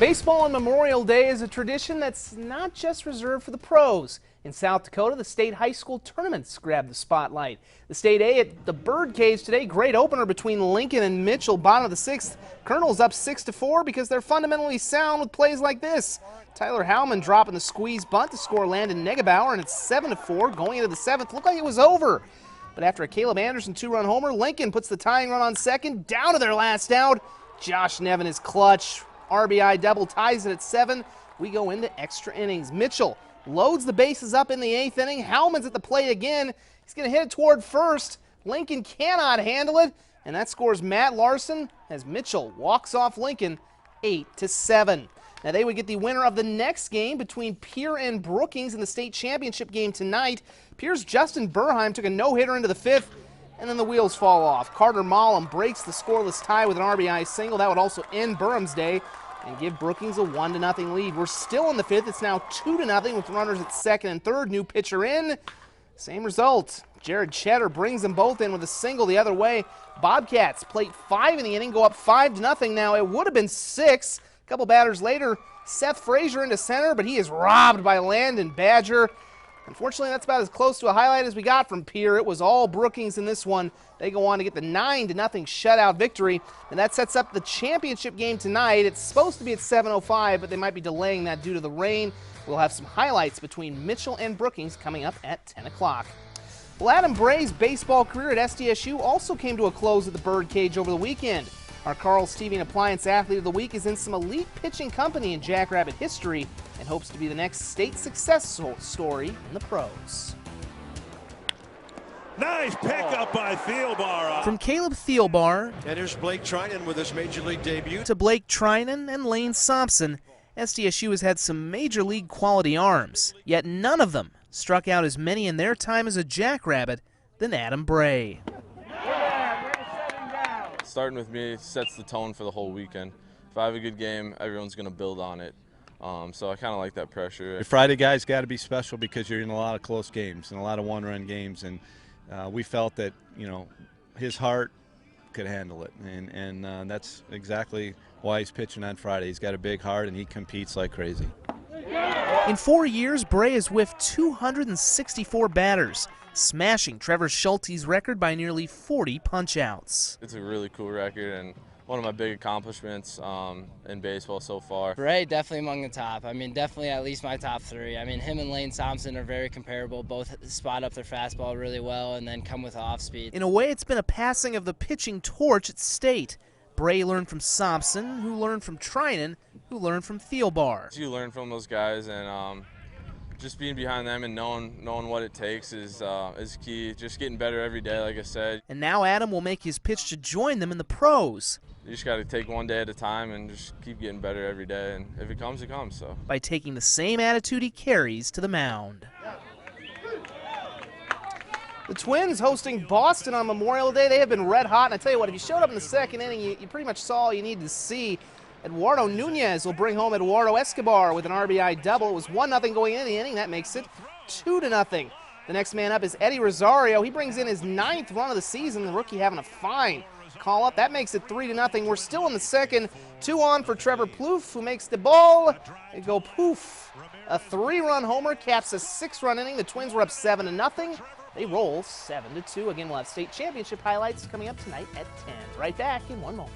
Baseball on Memorial Day is a tradition that's not just reserved for the pros. In South Dakota, the state high school tournaments grabbed the spotlight. The State A at the Birdcage today, great opener between Lincoln and Mitchell, bottom of the sixth. Colonel's up 6-4 because they're fundamentally sound with plays like this. Tyler Howman dropping the squeeze bunt to score Landon Negebauer, and it's 7-4 going into the seventh. Looked like it was over. But after a Caleb Anderson two-run homer, Lincoln puts the tying run on second, down to their last out. Josh Nevin is clutch. RBI double ties it at 7. We go into extra innings. Mitchell loads the bases up in the 8th inning. Howman's at the plate again. He's going to hit it toward first. Lincoln cannot handle it, and that scores Matt Larson as Mitchell walks off Lincoln 8-7. Now they would get the winner of the next game between Pierre and Brookings in the state championship game tonight. Pierre's Justin Burheim took a no-hitter into the 5th, and then the wheels fall off. Carter Mollum breaks the scoreless tie with an RBI single. That would also end Burham's day and give Brookings a 1-0 lead. We're still in the 5th. It's now 2-0 with runners at second and third. New pitcher in. Same result. Jared Cheddar brings them both in with a single the other way. Bobcats plate 5 in the inning, go up 5-0 now. It would have been 6. A couple batters later, Seth Frazier into center, but he is robbed by Landon Badger. Unfortunately, that's about as close to a highlight as we got from Pierre. It was all Brookings in this one. They go on to get the 9-0 shutout victory, and that sets up the championship game tonight. It's supposed to be at 7:05, but they might be delaying that due to the rain. We'll have some highlights between Mitchell and Brookings coming up at 10 o'clock. Well, Adam Bray's baseball career at SDSU also came to a close at the Birdcage over the weekend. Our Carl Stevien Appliance Athlete of the Week is in some elite pitching company in Jackrabbit history and hopes to be the next state success story in the pros. Nice pickup by Thielbar. From Caleb Thielbar, and here's Blake Trinan with his major league debut, to Blake Trinan and Lane Sompson, SDSU has had some major league quality arms, yet none of them struck out as many in their time as a Jackrabbit than Adam Bray. Starting with me sets the tone for the whole weekend. If I have a good game, everyone's going to build on it. So I kind of like that pressure. Your Friday guys got to be special because you're in a lot of close games and a lot of one-run games, and we felt that his heart could handle it, and that's exactly why he's pitching on Friday. He's got a big heart and he competes like crazy. In 4 years, Bray has whiffed 264 batters, smashing Trevor Schulte's record by nearly 40 punch-outs. It's a really cool record and one of my big accomplishments in baseball so far. Bray definitely among the top. I mean, definitely at least my top 3. I mean, him and Lane Thompson are very comparable. Both spot up their fastball really well and then come with off speed. In a way, it's been a passing of the pitching torch at state. Bray learned from Sompson, who learned from Trinan, who learned from Thielbar. You learn from those guys, and just being behind them and knowing what it takes is key. Just getting better every day, like I said. And now Adam will make his pitch to join them in the pros. You just got to take one day at a time and just keep getting better every day, and if it comes, it comes. So by taking the same attitude he carries to the mound. The Twins hosting Boston on Memorial Day. They have been red hot, and I tell you what, if you showed up in the second inning, you pretty much saw all you needed to see. Eduardo Nunez will bring home Eduardo Escobar with an RBI double. It was 1-0 going into the inning. That makes it 2-0. The next man up is Eddie Rosario. He brings in his 9th run of the season. The rookie having a fine call up. That makes it 3-0. We're still in the second. 2 on for Trevor Plouffe, who makes the ball. They go poof. A 3-run homer caps a 6-run inning. The Twins were up 7-0. They roll 7-2. Again, we'll have state championship highlights coming up tonight at 10. Right back in one moment.